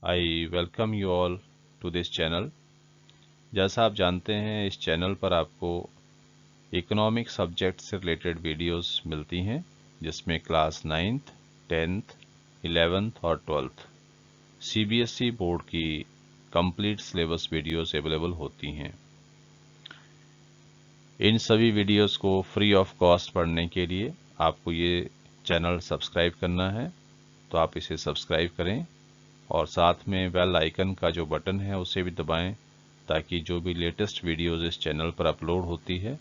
I welcome you all to this channel। जैसा आप जानते हैं इस चैनल पर आपको इकोनॉमिक सब्जेक्ट से रिलेटेड वीडियोस मिलती हैं जिसमें क्लास 9th, 10th, 11th और 12th CBSE बोर्ड की कंप्लीट सिलेबस वीडियोस अवेलेबल होती हैं। इन सभी वीडियोस को फ्री ऑफ कॉस्ट पढ़ने के लिए आपको ये चैनल सब्सक्राइब करना है, तो आप इसे सब्सक्राइब करें और साथ में बेल आइकन का जो बटन है उसे भी दबाएं ताकि जो भी लेटेस्ट वीडियोस इस चैनल पर अपलोड होती है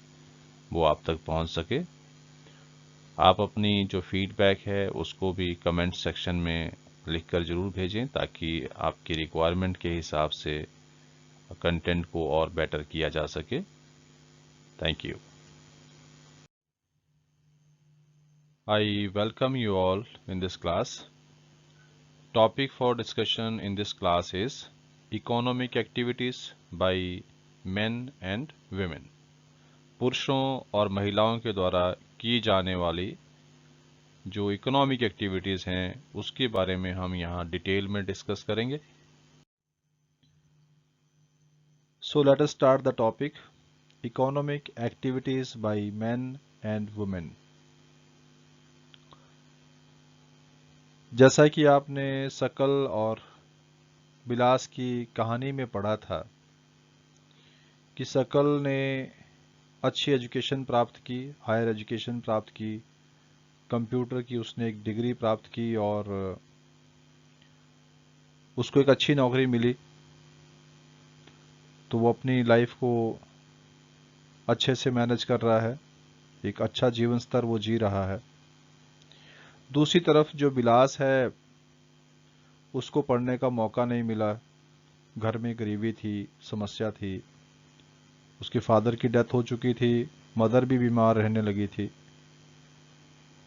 वो आप तक पहुंच सके। आप अपनी जो फीडबैक है उसको भी कमेंट सेक्शन में लिखकर ज़रूर भेजें ताकि आपकी रिक्वायरमेंट के हिसाब से कंटेंट को और बेटर किया जा सके। Thank you. I welcome you all in this class. Topic for discussion in this class is economic activities by men and women। पुरुषों और महिलाओं के द्वारा की जाने वाली जो इकोनॉमिक एक्टिविटीज़ हैं उसके बारे में हम यहाँ डिटेल में डिस्कस करेंगे। So let us start the topic economic activities by men and women। जैसा कि आपने शकल और बिलास की कहानी में पढ़ा था कि शकल ने अच्छी एजुकेशन प्राप्त की, हायर एजुकेशन प्राप्त की, कंप्यूटर की उसने एक डिग्री प्राप्त की और उसको एक अच्छी नौकरी मिली, तो वो अपनी लाइफ को अच्छे से मैनेज कर रहा है, एक अच्छा जीवन स्तर वो जी रहा है। दूसरी तरफ जो बिलास है उसको पढ़ने का मौका नहीं मिला, घर में गरीबी थी, समस्या थी, उसके फादर की डेथ हो चुकी थी, मदर भी बीमार रहने लगी थी,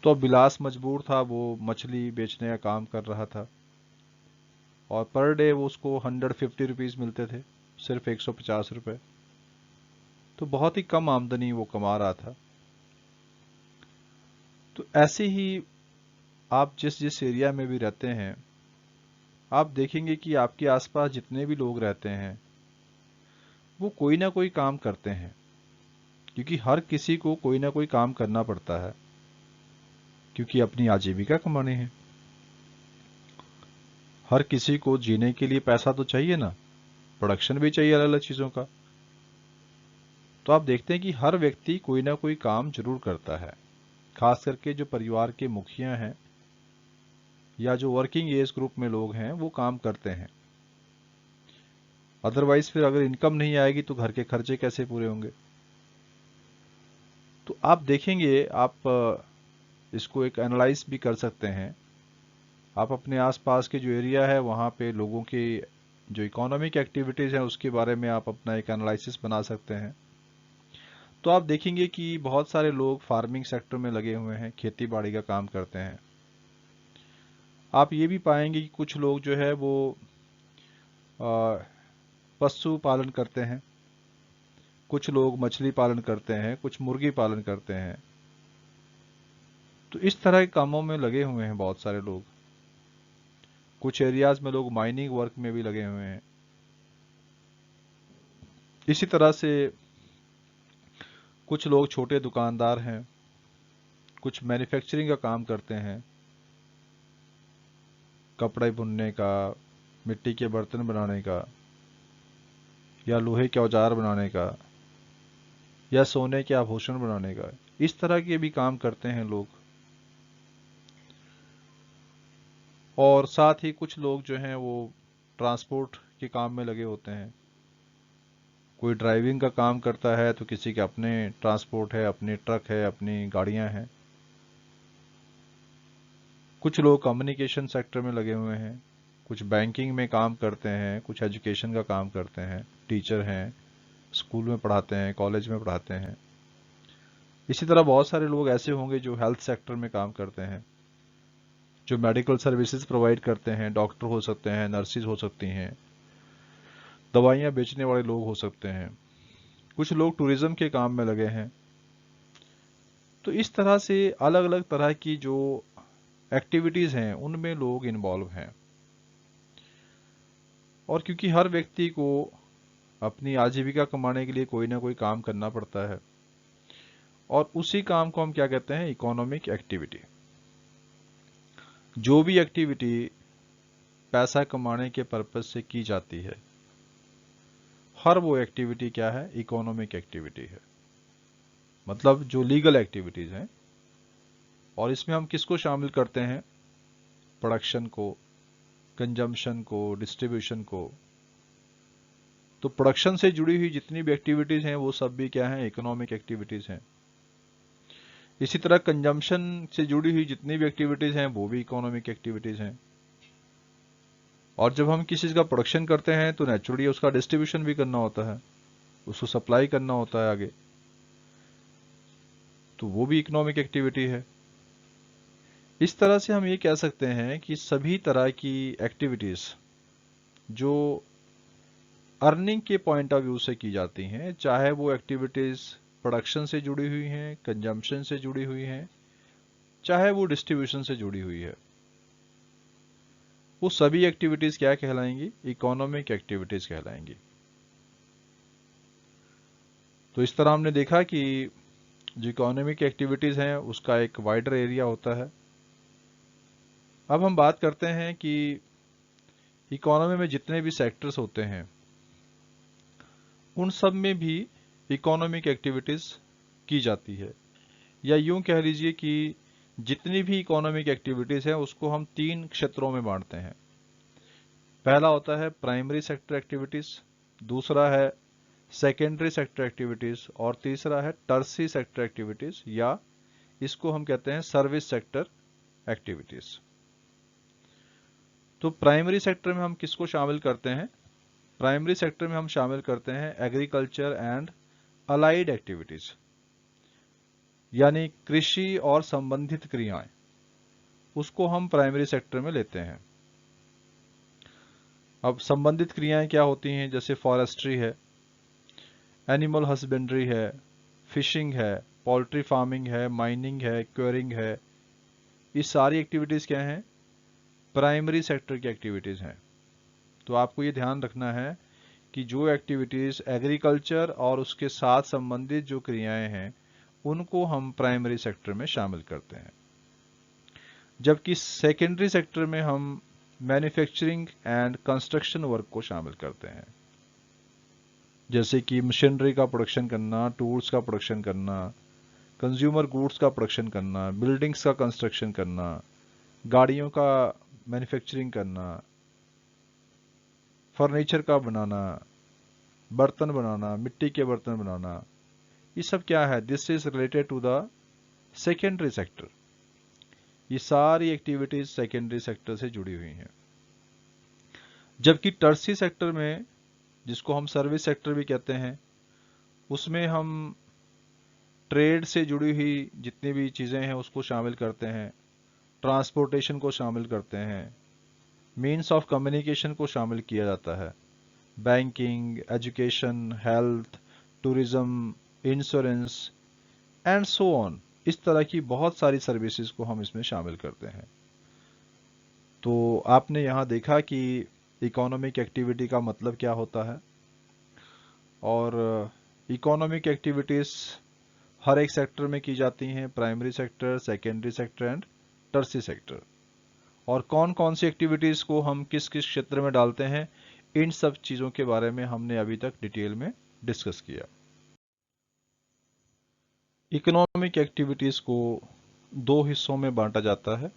तो अब बिलास मजबूर था, वो मछली बेचने का काम कर रहा था और पर डे वो उसको 150 रुपीज़ मिलते थे, सिर्फ 150 रुपये, तो बहुत ही कम आमदनी वो कमा रहा था। तो ऐसे ही आप जिस जिस एरिया में भी रहते हैं आप देखेंगे कि आपके आसपास जितने भी लोग रहते हैं वो कोई ना कोई काम करते हैं, क्योंकि हर किसी को कोई ना कोई काम करना पड़ता है, क्योंकि अपनी आजीविका कमानी है। हर किसी को जीने के लिए पैसा तो चाहिए ना, प्रोडक्शन भी चाहिए अलग अलग चीज़ों का। तो आप देखते हैं कि हर व्यक्ति कोई ना कोई काम जरूर करता है, खास करके जो परिवार के मुखिया हैं या जो वर्किंग एज ग्रुप में लोग हैं वो काम करते हैं। अदरवाइज फिर अगर इनकम नहीं आएगी तो घर के खर्चे कैसे पूरे होंगे। तो आप देखेंगे, आप इसको एक एनालाइज भी कर सकते हैं। आप अपने आसपास के जो एरिया है वहाँ पे लोगों की जो इकोनॉमिक एक्टिविटीज़ हैं उसके बारे में आप अपना एक एनालिसिस बना सकते हैं। तो आप देखेंगे कि बहुत सारे लोग फार्मिंग सेक्टर में लगे हुए हैं, खेती बाड़ी का काम करते हैं। आप ये भी पाएंगे कि कुछ लोग जो है वो पशु पालन करते हैं, कुछ लोग मछली पालन करते हैं, कुछ मुर्गी पालन करते हैं। तो इस तरह के कामों में लगे हुए हैं बहुत सारे लोग। कुछ एरियाज में लोग माइनिंग वर्क में भी लगे हुए हैं। इसी तरह से कुछ लोग छोटे दुकानदार हैं, कुछ मैन्युफैक्चरिंग का काम करते हैं, कपड़े बुनने का, मिट्टी के बर्तन बनाने का, या लोहे के औजार बनाने का, या सोने के आभूषण बनाने का। इस तरह के भी काम करते हैं लोग। और साथ ही कुछ लोग जो हैं वो ट्रांसपोर्ट के काम में लगे होते हैं। कोई ड्राइविंग का काम करता है तो किसी के अपने ट्रांसपोर्ट है, अपने ट्रक है, अपनी गाड़ियां हैं। कुछ लोग कम्युनिकेशन सेक्टर में लगे हुए हैं, कुछ बैंकिंग में काम करते हैं, कुछ एजुकेशन का काम करते हैं, टीचर हैं, स्कूल में पढ़ाते हैं, कॉलेज में पढ़ाते हैं। इसी तरह बहुत सारे लोग ऐसे होंगे जो हेल्थ सेक्टर में काम करते हैं, जो मेडिकल सर्विसेज प्रोवाइड करते हैं, डॉक्टर हो सकते हैं, नर्सिस हो सकती हैं, दवाइयाँ बेचने वाले लोग हो सकते हैं, कुछ लोग टूरिज्म के काम में लगे हैं। तो इस तरह से अलग अलग तरह की जो एक्टिविटीज़ हैं उनमें लोग इन्वॉल्व हैं। और क्योंकि हर व्यक्ति को अपनी आजीविका कमाने के लिए कोई ना कोई काम करना पड़ता है, और उसी काम को हम क्या कहते हैं, इकोनॉमिक एक्टिविटी। जो भी एक्टिविटी पैसा कमाने के पर्पज से की जाती है, हर वो एक्टिविटी क्या है, इकोनॉमिक एक्टिविटी है। मतलब जो लीगल एक्टिविटीज हैं, और इसमें हम किसको शामिल करते हैं, प्रोडक्शन को, कंजम्पशन को, डिस्ट्रीब्यूशन को। तो प्रोडक्शन से जुड़ी हुई जितनी भी एक्टिविटीज हैं वो सब भी क्या हैं, इकोनॉमिक एक्टिविटीज हैं। इसी तरह कंजम्पशन से जुड़ी हुई जितनी भी एक्टिविटीज हैं वो भी इकोनॉमिक एक्टिविटीज हैं। और जब हम किसी चीज का प्रोडक्शन करते हैं तो नेचुरली उसका डिस्ट्रीब्यूशन भी करना होता है, उसको सप्लाई करना होता है आगे, तो वो भी इकोनॉमिक एक्टिविटी है। इस तरह से हम ये कह सकते हैं कि सभी तरह की एक्टिविटीज जो अर्निंग के पॉइंट ऑफ व्यू से की जाती हैं, चाहे वो एक्टिविटीज प्रोडक्शन से जुड़ी हुई हैं, कंजम्पशन से जुड़ी हुई हैं, चाहे वो डिस्ट्रीब्यूशन से जुड़ी हुई है, वो सभी एक्टिविटीज क्या कहलाएंगी, इकोनॉमिक एक्टिविटीज कहलाएंगी। तो इस तरह हमने देखा कि जो इकोनॉमिक एक्टिविटीज हैं उसका एक वाइडर एरिया होता है। अब हम बात करते हैं कि इकोनॉमी में जितने भी सेक्टर्स होते हैं उन सब में भी इकोनॉमिक एक्टिविटीज की जाती है, या यूं कह लीजिए कि जितनी भी इकोनॉमिक एक्टिविटीज है उसको हम 3 क्षेत्रों में बांटते हैं। पहला होता है प्राइमरी सेक्टर एक्टिविटीज, दूसरा है सेकेंडरी सेक्टर एक्टिविटीज, और तीसरा है टर्सी सेक्टर एक्टिविटीज, या इसको हम कहते हैं सर्विस सेक्टर एक्टिविटीज। तो प्राइमरी सेक्टर में हम किसको शामिल करते हैं, प्राइमरी सेक्टर में हम शामिल करते हैं एग्रीकल्चर एंड अलाइड एक्टिविटीज, यानी कृषि और संबंधित क्रियाएं, उसको हम प्राइमरी सेक्टर में लेते हैं। अब संबंधित क्रियाएं क्या होती हैं, जैसे फॉरेस्ट्री है, एनिमल हस्बेंड्री है, फिशिंग है, पोल्ट्री फार्मिंग है, माइनिंग है, क्वेरिंग है। ये सारी एक्टिविटीज क्या हैं, प्राइमरी सेक्टर की एक्टिविटीज हैं। तो आपको ये ध्यान रखना है कि जो एक्टिविटीज एग्रीकल्चर और उसके साथ संबंधित जो क्रियाएं हैं उनको हम प्राइमरी सेक्टर में शामिल करते हैं, जबकि सेकेंडरी सेक्टर में हम मैन्युफैक्चरिंग एंड कंस्ट्रक्शन वर्क को शामिल करते हैं, जैसे कि मशीनरी का प्रोडक्शन करना, टूल्स का प्रोडक्शन करना, कंज्यूमर गुड्स का प्रोडक्शन करना, बिल्डिंग्स का कंस्ट्रक्शन करना, गाड़ियों का मैन्युफैक्चरिंग करना, फर्नीचर का बनाना, बर्तन बनाना, मिट्टी के बर्तन बनाना। ये सब क्या है, this is related to the secondary sector. ये सारी एक्टिविटीज सेकेंडरी सेक्टर से जुड़ी हुई हैं। जबकि टर्सी सेक्टर में, जिसको हम सर्विस सेक्टर भी कहते हैं, उसमें हम ट्रेड से जुड़ी हुई जितनी भी चीज़ें हैं उसको शामिल करते हैं, ट्रांसपोर्टेशन को शामिल करते हैं, मीन्स ऑफ कम्युनिकेशन को शामिल किया जाता है, banking, education, health, tourism, insurance and so on. इस तरह की बहुत सारी सर्विसेज को हम इसमें शामिल करते हैं। तो आपने यहाँ देखा कि इकोनॉमिक एक्टिविटी का मतलब क्या होता है, और इकोनॉमिक एक्टिविटीज़ हर एक सेक्टर में की जाती हैं, primary sector, secondary sector and टर्सी sector. और कौन कौन सी एक्टिविटीज़ को हम किस किस क्षेत्र में डालते हैं, इन सब चीज़ों के बारे में हमने अभी तक डिटेल में डिस्कस किया। इकोनॉमिक एक्टिविटीज़ को 2 हिस्सों में बांटा जाता है,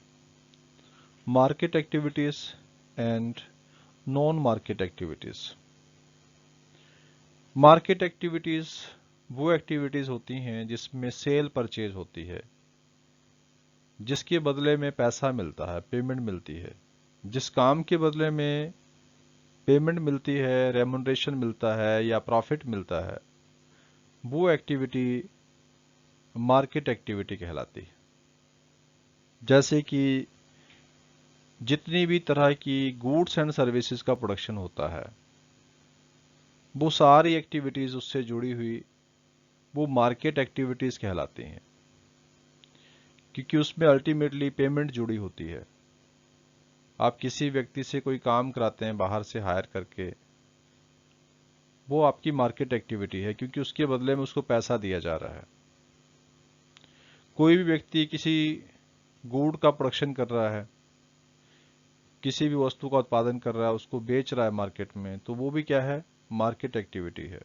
market activities and non market activities. Market activities वो एक्टिविटीज़ होती हैं जिसमें सेल परचेज होती है, जिसके बदले में पैसा मिलता है, पेमेंट मिलती है। जिस काम के बदले में पेमेंट मिलती है, रेमुनरेशन मिलता है या प्रॉफिट मिलता है, वो एक्टिविटी मार्केट एक्टिविटी कहलाती है। जैसे कि जितनी भी तरह की गुड्स एंड सर्विसेज का प्रोडक्शन होता है, वो सारी एक्टिविटीज़ उससे जुड़ी हुई वो मार्केट एक्टिविटीज़ कहलाती हैं, क्योंकि उसमें अल्टीमेटली पेमेंट जुड़ी होती है। आप किसी व्यक्ति से कोई काम कराते हैं बाहर से हायर करके, वो आपकी मार्केट एक्टिविटी है, क्योंकि उसके बदले में उसको पैसा दिया जा रहा है। कोई भी व्यक्ति किसी गुड़ का प्रोडक्शन कर रहा है, किसी भी वस्तु का उत्पादन कर रहा है, उसको बेच रहा है मार्केट में, तो वो भी क्या है? मार्केट एक्टिविटी है।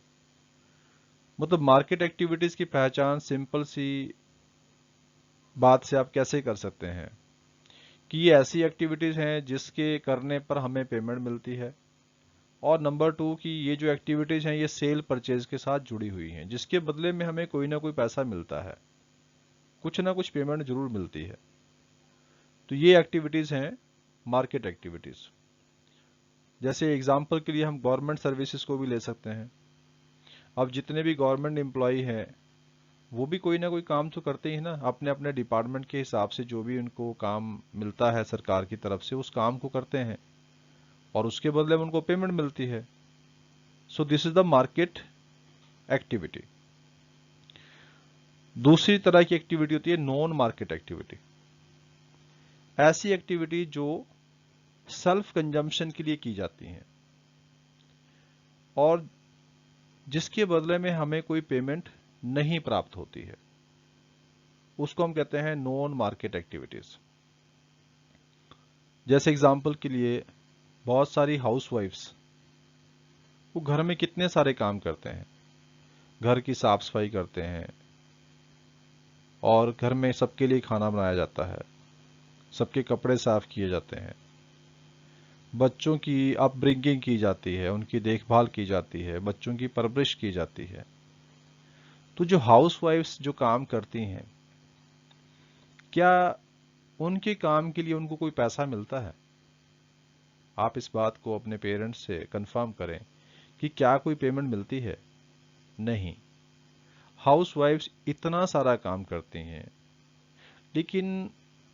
मतलब मार्केट एक्टिविटीज की पहचान सिंपल सी बात से आप कैसे कर सकते हैं कि ये ऐसी एक्टिविटीज हैं जिसके करने पर हमें पेमेंट मिलती है, और नंबर 2 कि ये जो एक्टिविटीज हैं ये सेल परचेज के साथ जुड़ी हुई हैं, जिसके बदले में हमें कोई ना कोई पैसा मिलता है, कुछ ना कुछ पेमेंट जरूर मिलती है। तो ये एक्टिविटीज हैं मार्केट एक्टिविटीज। जैसे एग्जाम्पल के लिए हम गवर्नमेंट सर्विसेज को भी ले सकते हैं। अब जितने भी गवर्नमेंट एम्प्लॉय हैं वो भी कोई ना कोई काम तो करते ही ना, अपने अपने डिपार्टमेंट के हिसाब से जो भी उनको काम मिलता है सरकार की तरफ से उस काम को करते हैं, और उसके बदले में उनको पेमेंट मिलती है। So this is the market activity. दूसरी तरह की एक्टिविटी होती है नॉन मार्केट एक्टिविटी। ऐसी एक्टिविटी जो सेल्फ कंजम्पशन के लिए की जाती हैं और जिसके बदले में हमें कोई पेमेंट नहीं प्राप्त होती है, उसको हम कहते हैं नॉन मार्केट एक्टिविटीज। जैसे एग्जांपल के लिए बहुत सारी हाउसवाइफ्स, वो घर में कितने सारे काम करते हैं, घर की साफ सफाई करते हैं, और घर में सबके लिए खाना बनाया जाता है, सबके कपड़े साफ किए जाते हैं, बच्चों की अपब्रिंगिंग की जाती है, उनकी देखभाल की जाती है, बच्चों की परवरिश की जाती है। तो जो हाउसवाइफ्स जो काम करती हैं, क्या उनके काम के लिए उनको कोई पैसा मिलता है? आप इस बात को अपने पेरेंट्स से कंफर्म करें कि क्या कोई पेमेंट मिलती है? नहीं। हाउसवाइफ्स इतना सारा काम करती हैं लेकिन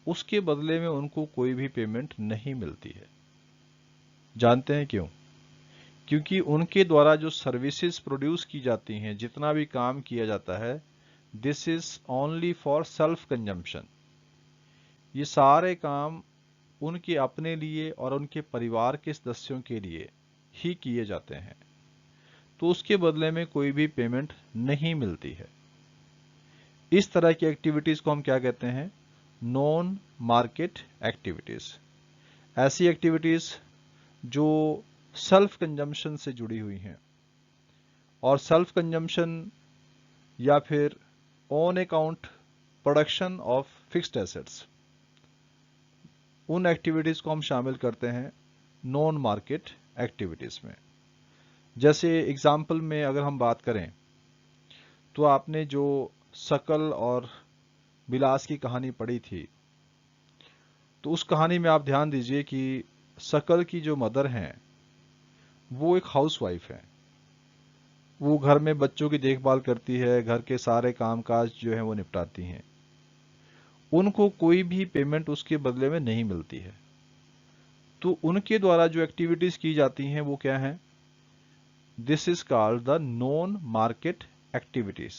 उसके बदले में उनको कोई भी पेमेंट नहीं मिलती है। जानते हैं क्यों? क्योंकि उनके द्वारा जो सर्विसेज प्रोड्यूस की जाती हैं, जितना भी काम किया जाता है, this is only for self consumption. ये सारे काम उनके अपने लिए और उनके परिवार के सदस्यों के लिए ही किए जाते हैं, तो उसके बदले में कोई भी पेमेंट नहीं मिलती है। इस तरह की एक्टिविटीज को हम क्या कहते हैं? Non market activities. ऐसी एक्टिविटीज जो सेल्फ कंजम्पशन से जुड़ी हुई हैं, और सेल्फ कंजम्पशन या फिर on account production of fixed assets, उन एक्टिविटीज को हम शामिल करते हैं नॉन मार्केट एक्टिविटीज में। जैसे एग्जाम्पल में अगर हम बात करें तो आपने जो शकल और बिलास की कहानी पढ़ी थी, तो उस कहानी में आप ध्यान दीजिए कि शकल की जो मदर हैं वो एक हाउसवाइफ है। वो घर में बच्चों की देखभाल करती है, घर के सारे कामकाज जो है वो निपटाती हैं। उनको कोई भी पेमेंट उसके बदले में नहीं मिलती है। तो उनके द्वारा जो एक्टिविटीज की जाती हैं वो क्या है? This is called the non market activities.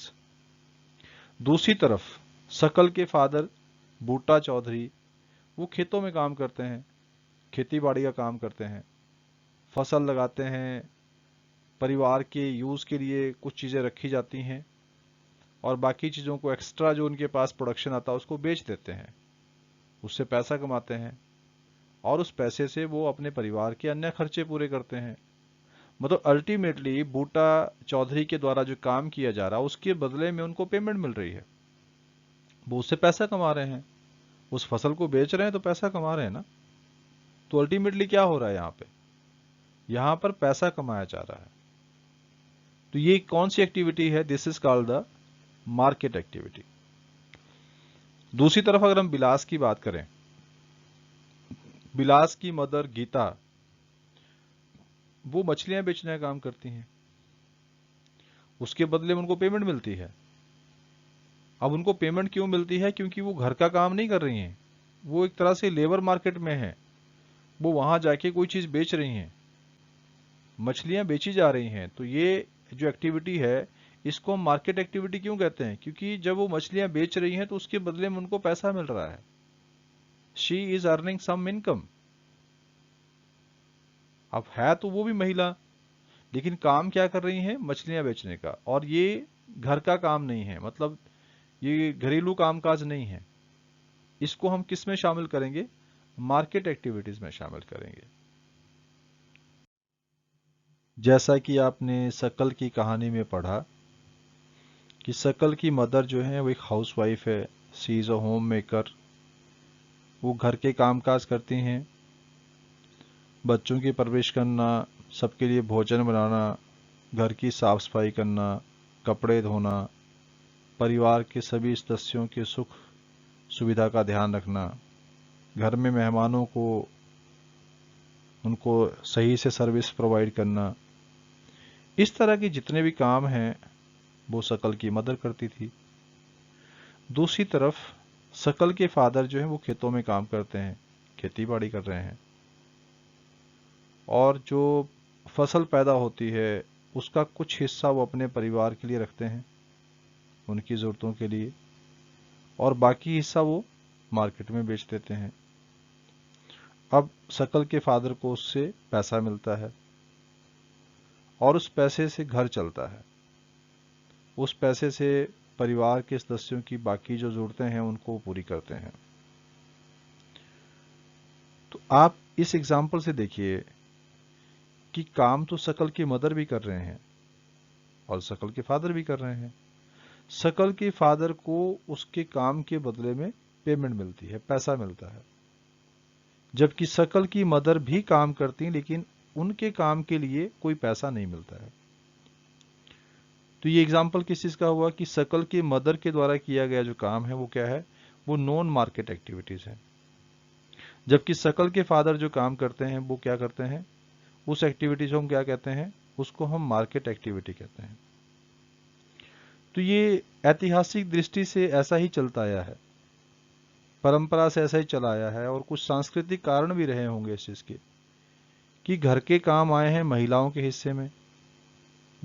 दूसरी तरफ शकल के फादर बूटा चौधरी, वो खेतों में काम करते हैं, खेती बाड़ी का काम करते हैं, फसल लगाते हैं, परिवार के यूज़ के लिए कुछ चीज़ें रखी जाती हैं, और बाकी चीज़ों को एक्स्ट्रा जो उनके पास प्रोडक्शन आता है उसको बेच देते हैं, उससे पैसा कमाते हैं, और उस पैसे से वो अपने परिवार के अन्य खर्चे पूरे करते हैं। मतलब अल्टीमेटली बूटा चौधरी के द्वारा जो काम किया जा रहा है उसके बदले में उनको पेमेंट मिल रही है, वो उससे पैसा कमा रहे हैं, उस फसल को बेच रहे हैं तो पैसा कमा रहे हैं ना। तो अल्टीमेटली क्या हो रहा है यहाँ पे? यहाँ पर पैसा कमाया जा रहा है। तो ये कौन सी एक्टिविटी है? This is called the market activity. दूसरी तरफ अगर हम बिलास की बात करें, बिलास की मदर गीता, वो मछलियां बेचने का काम करती हैं, उसके बदले में उनको पेमेंट मिलती है। अब उनको पेमेंट क्यों मिलती है? क्योंकि वो घर का काम नहीं कर रही हैं, वो एक तरह से लेबर मार्केट में है, वो वहां जाके कोई चीज बेच रही हैं, मछलियां बेची जा रही हैं। तो ये जो एक्टिविटी है इसको हम मार्केट एक्टिविटी क्यों कहते हैं? क्योंकि जब वो मछलियां बेच रही हैं तो उसके बदले में उनको पैसा मिल रहा है, she is earning some income. अब है तो वो भी महिला, लेकिन काम क्या कर रही हैं? मछलियां बेचने का। और ये घर का काम नहीं है, मतलब ये घरेलू कामकाज नहीं है। इसको हम किस में शामिल करेंगे? मार्केट एक्टिविटीज में शामिल करेंगे। जैसा कि आपने शकल की कहानी में पढ़ा कि शकल की मदर जो है वो एक हाउसवाइफ है, she is a home maker. वो घर के कामकाज करती हैं, बच्चों की परवरिश करना, सबके लिए भोजन बनाना, घर की साफ सफाई करना, कपड़े धोना, परिवार के सभी सदस्यों के सुख सुविधा का ध्यान रखना, घर में मेहमानों को उनको सही से सर्विस प्रोवाइड करना। इस तरह के जितने भी काम हैं वो शकल की मदर करती थी। दूसरी तरफ शकल के फादर जो है वो खेतों में काम करते हैं, खेती बाड़ी कर रहे हैं, और जो फसल पैदा होती है उसका कुछ हिस्सा वो अपने परिवार के लिए रखते हैं, उनकी ज़रूरतों के लिए, और बाकी हिस्सा वो मार्केट में बेच देते हैं। अब शकल के फादर को उससे पैसा मिलता है और उस पैसे से घर चलता है। उस पैसे से परिवार के सदस्यों की बाकी जो ज़रूरतें हैं उनको पूरी करते हैं। तो आप इस एग्जाम्पल से देखिए कि काम तो शकल की मदर भी कर रहे हैं और शकल के फादर भी कर रहे हैं। शकल के फादर को उसके काम के बदले में पेमेंट मिलती है, पैसा मिलता है, जबकि शकल की मदर भी काम करती हैं लेकिन उनके काम के लिए कोई पैसा नहीं मिलता है। तो ये एग्जाम्पल किस चीज़ का हुआ कि शकल की मदर के द्वारा किया गया जो काम है वो क्या है? वो नॉन मार्केट एक्टिविटीज़ है, जबकि शकल के फादर जो काम करते हैं वो क्या करते हैं? उस एक्टिविटीज को हम क्या कहते हैं? उसको हम मार्केट एक्टिविटी कहते हैं। तो ये ऐतिहासिक दृष्टि से ऐसा ही चलता आया है, परंपरा से ऐसा ही चला आया है, और कुछ सांस्कृतिक कारण भी रहे होंगे इस चीज़ के कि घर के काम आए हैं महिलाओं के हिस्से में,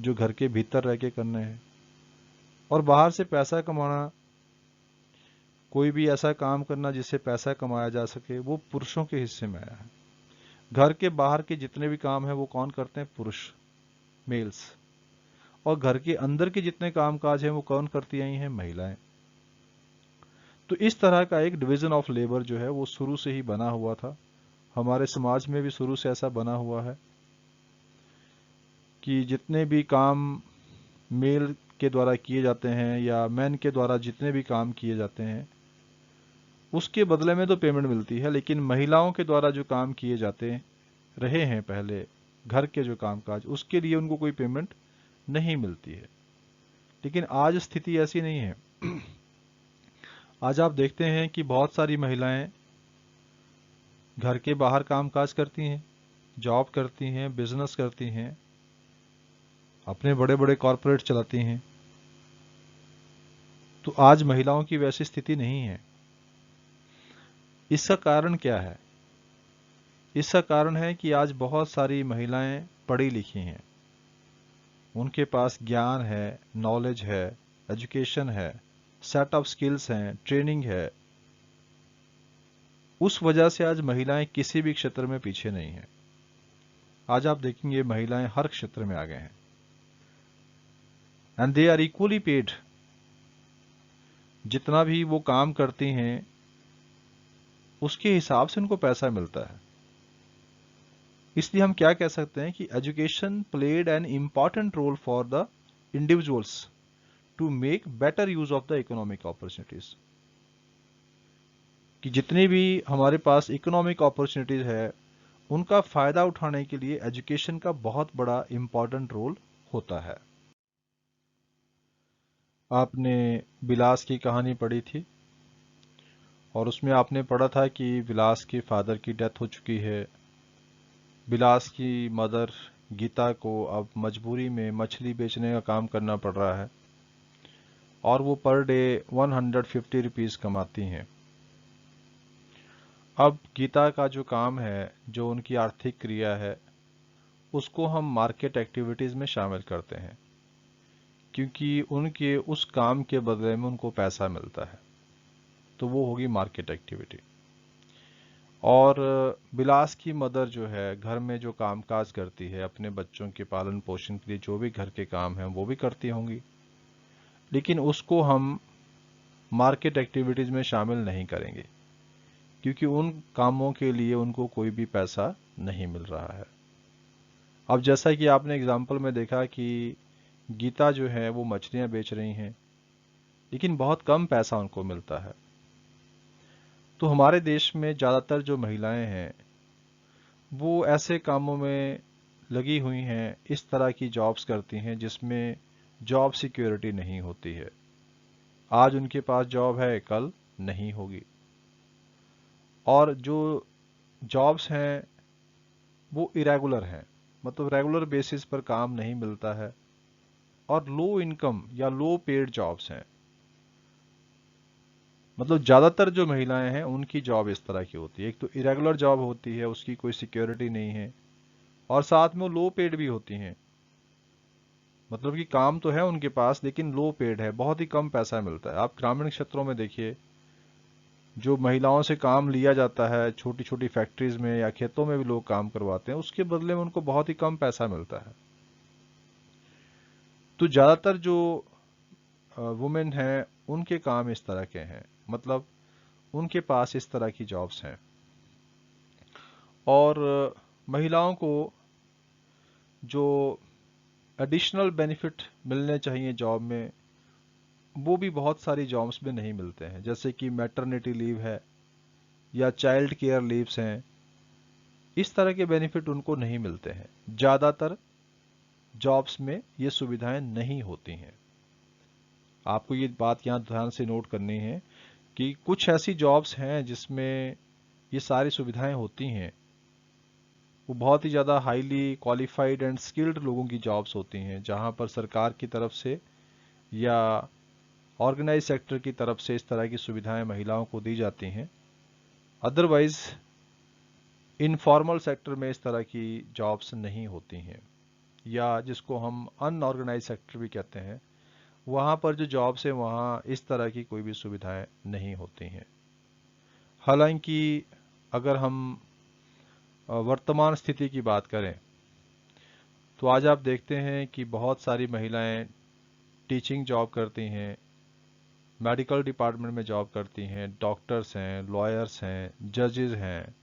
जो घर के भीतर रह के करने हैं, और बाहर से पैसा कमाना, कोई भी ऐसा काम करना जिससे पैसा कमाया जा सके, वो पुरुषों के हिस्से में आया है। घर के बाहर के जितने भी काम हैं वो कौन करते हैं? पुरुष, मेल्स। और घर के अंदर के जितने कामकाज हैं वो कौन करती आई हैं? महिलाएं। तो इस तरह का एक डिवीजन ऑफ लेबर जो है वो शुरू से ही बना हुआ था, हमारे समाज में भी शुरू से ऐसा बना हुआ है कि जितने भी काम मेल के द्वारा किए जाते हैं या मैन के द्वारा जितने भी काम किए जाते हैं उसके बदले में तो पेमेंट मिलती है, लेकिन महिलाओं के द्वारा जो काम किए जाते रहे हैं पहले, घर के जो कामकाज, उसके लिए उनको कोई पेमेंट नहीं मिलती है। लेकिन आज स्थिति ऐसी नहीं है। आज आप देखते हैं कि बहुत सारी महिलाएं घर के बाहर कामकाज करती हैं, जॉब करती हैं, बिजनेस करती हैं, अपने बड़े बड़े कॉरपोरेट चलाती हैं। तो आज महिलाओं की वैसी स्थिति नहीं है। इसका कारण क्या है? इसका कारण है कि आज बहुत सारी महिलाएं पढ़ी लिखी हैं, उनके पास ज्ञान है, नॉलेज है, एजुकेशन है, सेट ऑफ स्किल्स हैं, ट्रेनिंग है। उस वजह से आज महिलाएं किसी भी क्षेत्र में पीछे नहीं हैं। आज आप देखेंगे महिलाएं हर क्षेत्र में आ गए हैं, and they are equally paid. जितना भी वो काम करती हैं उसके हिसाब से उनको पैसा मिलता है। इसलिए हम क्या कह सकते हैं कि education played an important role for the individuals to make better use of the economic opportunities. कि जितनी भी हमारे पास इकोनॉमिक अपॉर्चुनिटीज है उनका फायदा उठाने के लिए एजुकेशन का बहुत बड़ा इंपॉर्टेंट रोल होता है। आपने विलास की कहानी पढ़ी थी और उसमें आपने पढ़ा था कि विलास के फादर की डेथ हो चुकी है। विलास की मदर गीता को अब मजबूरी में मछली बेचने का काम करना पड़ रहा है और वो पर डे 150 रुपीज़ कमाती हैं। अब गीता का जो काम है, जो उनकी आर्थिक क्रिया है, उसको हम मार्केट एक्टिविटीज़ में शामिल करते हैं क्योंकि उनके उस काम के बदले में उनको पैसा मिलता है, तो वो होगी मार्केट एक्टिविटी। और बिलास की मदर जो है घर में जो कामकाज करती है, अपने बच्चों के पालन पोषण के लिए जो भी घर के काम हैं वो भी करती होंगी, लेकिन उसको हम मार्केट एक्टिविटीज़ में शामिल नहीं करेंगे क्योंकि उन कामों के लिए उनको कोई भी पैसा नहीं मिल रहा है। अब जैसा कि आपने एग्जाम्पल में देखा कि गीता जो है वो मछलियाँ बेच रही हैं, लेकिन बहुत कम पैसा उनको मिलता है। तो हमारे देश में ज़्यादातर जो महिलाएं हैं वो ऐसे कामों में लगी हुई हैं, इस तरह की जॉब्स करती हैं जिसमें जॉब सिक्योरिटी नहीं होती है। आज उनके पास जॉब है, कल नहीं होगी। और जो जॉब्स हैं वो इरेगुलर हैं, मतलब रेगुलर बेसिस पर काम नहीं मिलता है, और लो इनकम या लो पेड जॉब्स हैं। मतलब ज़्यादातर जो महिलाएं हैं उनकी जॉब इस तरह की होती है। एक तो इरेगुलर जॉब होती है, उसकी कोई सिक्योरिटी नहीं है, और साथ में वो लो पेड भी होती हैं। मतलब कि काम तो है उनके पास लेकिन लो पेड है, बहुत ही कम पैसा मिलता है। आप ग्रामीण क्षेत्रों में देखिए, जो महिलाओं से काम लिया जाता है छोटी छोटी फैक्ट्रीज में या खेतों में भी लोग काम करवाते हैं, उसके बदले में उनको बहुत ही कम पैसा मिलता है। तो ज़्यादातर जो वुमेन हैं उनके काम इस तरह के हैं, मतलब उनके पास इस तरह की जॉब्स हैं। और महिलाओं को जो एडिशनल बेनिफिट मिलने चाहिए जॉब में, वो भी बहुत सारी जॉब्स में नहीं मिलते हैं, जैसे कि मैटरनिटी लीव है या चाइल्ड केयर लीव्स हैं। इस तरह के बेनिफिट उनको नहीं मिलते हैं। ज़्यादातर जॉब्स में ये सुविधाएं नहीं होती हैं। आपको ये बात यहाँ ध्यान से नोट करनी है कि कुछ ऐसी जॉब्स हैं जिसमें ये सारी सुविधाएं होती हैं, वो बहुत ही ज़्यादा हाईली क्वालिफाइड एंड स्किल्ड लोगों की जॉब्स होती हैं, जहाँ पर सरकार की तरफ से या ऑर्गेनाइज सेक्टर की तरफ से इस तरह की सुविधाएं महिलाओं को दी जाती हैं। अदरवाइज इनफॉर्मल सेक्टर में इस तरह की जॉब्स नहीं होती हैं, या जिसको हम अनऑर्गेनाइज सेक्टर भी कहते हैं, वहाँ पर जो जॉब्स हैं वहाँ इस तरह की कोई भी सुविधाएं नहीं होती हैं। हालांकि अगर हम वर्तमान स्थिति की बात करें तो आज आप देखते हैं कि बहुत सारी महिलाएं टीचिंग जॉब करती हैं, मेडिकल डिपार्टमेंट में जॉब करती हैं, डॉक्टर्स हैं, लॉयर्स हैं, जजेस हैं,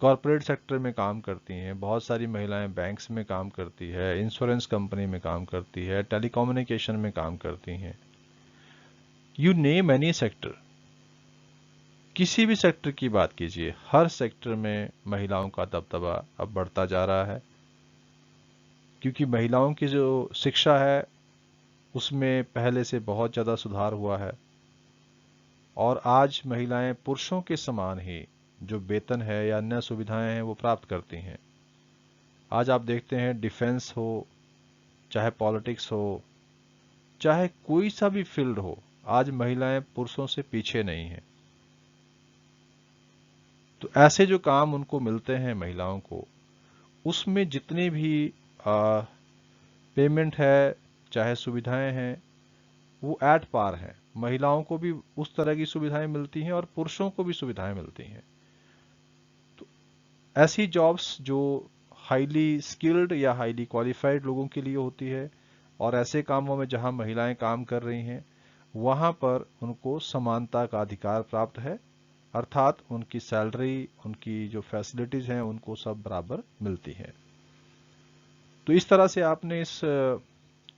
कॉरपोरेट सेक्टर में काम करती हैं। बहुत सारी महिलाएं बैंक्स में काम करती है, इंश्योरेंस कंपनी में काम करती है, टेलीकम्युनिकेशन में काम करती हैं। यू नेम एनी सेक्टर, किसी भी सेक्टर की बात कीजिए, हर सेक्टर में महिलाओं का दबदबा अब बढ़ता जा रहा है, क्योंकि महिलाओं की जो शिक्षा है उसमें पहले से बहुत ज़्यादा सुधार हुआ है, और आज महिलाएं पुरुषों के समान ही जो वेतन है या अन्य सुविधाएं हैं वो प्राप्त करती हैं। आज आप देखते हैं डिफेंस हो, चाहे पॉलिटिक्स हो, चाहे कोई सा भी फील्ड हो, आज महिलाएं पुरुषों से पीछे नहीं हैं। तो ऐसे जो काम उनको मिलते हैं महिलाओं को, उसमें जितनी भी पेमेंट है, चाहे सुविधाएं हैं, वो एट पार है। महिलाओं को भी उस तरह की सुविधाएं मिलती हैं और पुरुषों को भी सुविधाएं मिलती हैं। तो ऐसी जॉब्स जो हाईली स्किल्ड या हाईली क्वालिफाइड लोगों के लिए होती है, और ऐसे कामों में जहां महिलाएं काम कर रही हैं, वहां पर उनको समानता का अधिकार प्राप्त है, अर्थात उनकी सैलरी, उनकी जो फैसिलिटीज हैं उनको सब बराबर मिलती हैं। तो इस तरह से आपने इस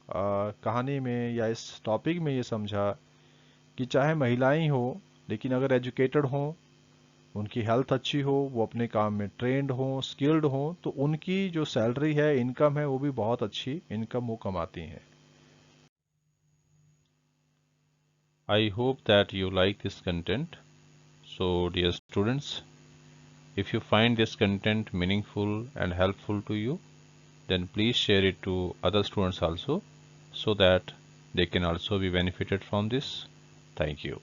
कहानी में या इस टॉपिक में ये समझा कि चाहे महिलाएं ही हो, लेकिन अगर एजुकेटेड हों, उनकी हेल्थ अच्छी हो, वो अपने काम में ट्रेंड हो, स्किल्ड हो, तो उनकी जो सैलरी है, इनकम है, वो भी बहुत अच्छी इनकम वो कमाती हैं। I hope that you like this content. So, dear students, if you find this content meaningful and helpful to you, then please share it to other students also, so that they can also be benefited from this. Thank you.